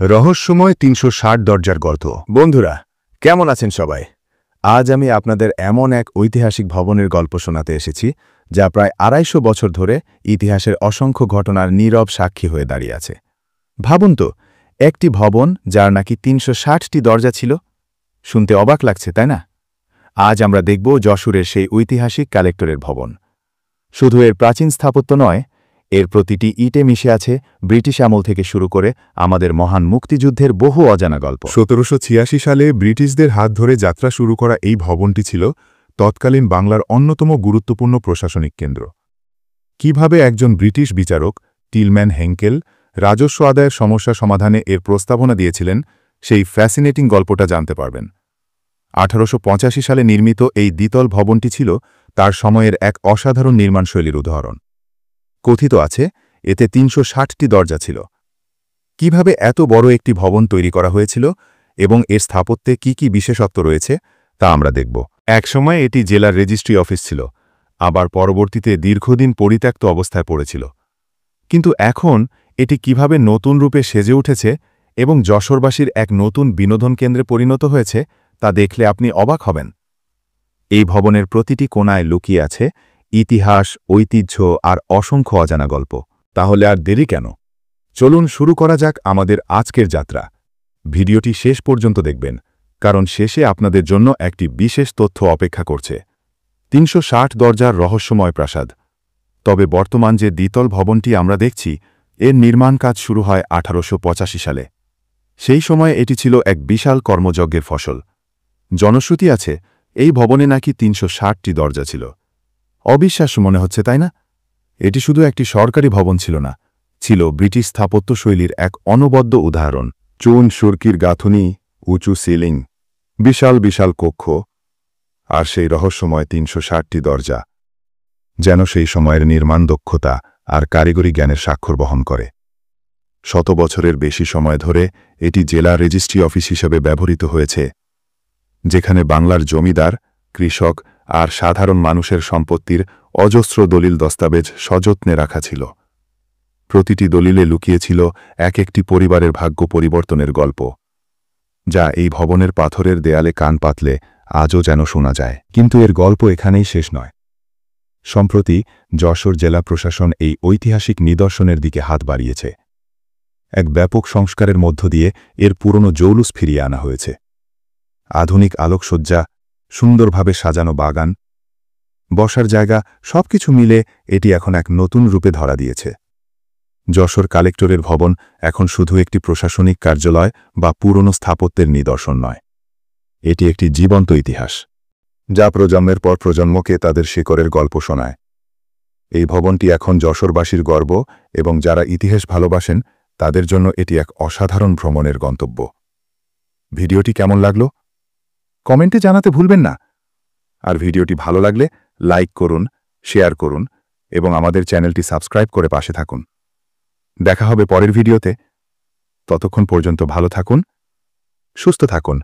রহস্যময় ৩৬০ দরজার গর্ত। বন্ধুরা, কেমন আছেন সবাই? আজ আমি আপনাদের এমন এক ঐতিহাসিক ভবনের গল্প শোনাতে এসেছি যা প্রায় ২৫০ বছর ধরে ইতিহাসের অসংখ্য ঘটনার নীরব সাক্ষী হয়ে দাঁড়িয়ে আছে। ভাবুন তো, একটি ভবন যার নাকি ৩৬০টি দরজা ছিল। শুনতে অবাক লাগছে, তাই না? আজ আমরা দেখব যশোরের সেই ঐতিহাসিক কালেক্টরের ভবন। শুধু এর প্রাচীন স্থাপত্য নয়, এর প্রতিটি ইটে মিশে আছে ব্রিটিশ আমল থেকে শুরু করে আমাদের মহান মুক্তিযুদ্ধের বহু অজানা গল্প। ১৭৮৬ সালে ব্রিটিশদের হাত ধরে যাত্রা শুরু করা এই ভবনটি ছিল তৎকালীন বাংলার অন্যতম গুরুত্বপূর্ণ প্রশাসনিক কেন্দ্র। কিভাবে একজন ব্রিটিশ বিচারক টিলম্যান হেঙ্কেল রাজস্ব আদায়ের সমস্যা সমাধানে এর প্রস্তাবনা দিয়েছিলেন, সেই ফ্যাসিনেটিং গল্পটা জানতে পারবেন। ১৮৮৫ সালে নির্মিত এই দ্বিতল ভবনটি ছিল তার সময়ের এক অসাধারণ নির্মাণশৈলীর উদাহরণ। কথিত আছে এতে ৩৬০টি দরজা ছিল। কিভাবে এত বড় একটি ভবন তৈরি করা হয়েছিল এবং এর স্থাপত্যে কি কি বিশেষত্ব রয়েছে তা আমরা দেখব। একসময় এটি জেলার রেজিস্ট্রি অফিস ছিল, আবার পরবর্তীতে দীর্ঘদিন পরিত্যক্ত অবস্থায় পড়েছিল। কিন্তু এখন এটি কিভাবে নতুন রূপে সেজে উঠেছে এবং যশোরবাসীর এক নতুন বিনোদন কেন্দ্রে পরিণত হয়েছে তা দেখলে আপনি অবাক হবেন। এই ভবনের প্রতিটি কোণায় লুকিয়ে আছে ইতিহাস, ঐতিহ্য আর অসংখ্য অজানা গল্প। তাহলে আর দেরি কেন? চলুন শুরু করা যাক আমাদের আজকের যাত্রা। ভিডিওটি শেষ পর্যন্ত দেখবেন, কারণ শেষে আপনাদের জন্য একটি বিশেষ তথ্য অপেক্ষা করছে। ৩৬০ দরজার রহস্যময় প্রাসাদ। তবে বর্তমান যে দ্বিতল ভবনটি আমরা দেখছি, এর নির্মাণ কাজ শুরু হয় ১৮৮৫ সালে। সেই সময়ে এটি ছিল এক বিশাল কর্মযজ্ঞের ফসল। জনশ্রুতি আছে এই ভবনে নাকি ৩৬০টি দরজা ছিল। অবিশ্বাস্য মনে হচ্ছে, তাই না? এটি শুধু একটি সরকারি ভবন ছিল না, ছিল ব্রিটিশ স্থাপত্যশৈলীর এক অনবদ্য উদাহরণ। চুন সুরকির গাঁথুনি, উঁচু সিলিং, বিশাল বিশাল কক্ষ, আর সেই রহস্যময় ৩৬০টি দরজা যেন সেই সময়ের নির্মাণ দক্ষতা আর কারিগরি জ্ঞানের স্বাক্ষর বহন করে। শত বছরের বেশি সময় ধরে এটি জেলা রেজিস্ট্রি অফিস হিসেবে ব্যবহৃত হয়েছে, যেখানে বাংলার জমিদার, কৃষক আর সাধারণ মানুষের সম্পত্তির অজস্র দলিল দস্তাবেজ সযত্নে রাখা ছিল। প্রতিটি দলিলে লুকিয়েছিল এক একটি পরিবারের ভাগ্য পরিবর্তনের গল্প, যা এই ভবনের পাথরের দেয়ালে কান পাতলে আজও যেন শোনা যায়। কিন্তু এর গল্প এখানেই শেষ নয়। সম্প্রতি যশোর জেলা প্রশাসন এই ঐতিহাসিক নিদর্শনের দিকে হাত বাড়িয়েছে। এক ব্যাপক সংস্কারের মধ্য দিয়ে এর পুরনো জৌলুস ফিরিয়ে আনা হয়েছে। আধুনিক আলোকসজ্জা, সুন্দরভাবে সাজানো বাগান, বসার জায়গা, সবকিছু মিলে এটি এখন এক নতুন রূপে ধরা দিয়েছে। যশোর কালেক্টরের ভবন এখন শুধু একটি প্রশাসনিক কার্যালয় বা পুরনো স্থাপত্যের নিদর্শন নয়, এটি একটি জীবন্ত ইতিহাস যা প্রজন্মের পর প্রজন্মকে তাদের শিকড়ের গল্প শোনায়। এই ভবনটি এখন যশোরবাসীর গর্ব, এবং যারা ইতিহাস ভালোবাসেন তাদের জন্য এটি এক অসাধারণ ভ্রমণের গন্তব্য। ভিডিওটি কেমন লাগলো কমেন্টে জানাতে ভুলবেন না। আর ভিডিওটি ভালো লাগলে লাইক করুন, শেয়ার করুন এবং আমাদের চ্যানেলটি সাবস্ক্রাইব করে পাশে থাকুন। দেখা হবে পরের ভিডিওতে। ততক্ষণ পর্যন্ত ভালো থাকুন, সুস্থ থাকুন।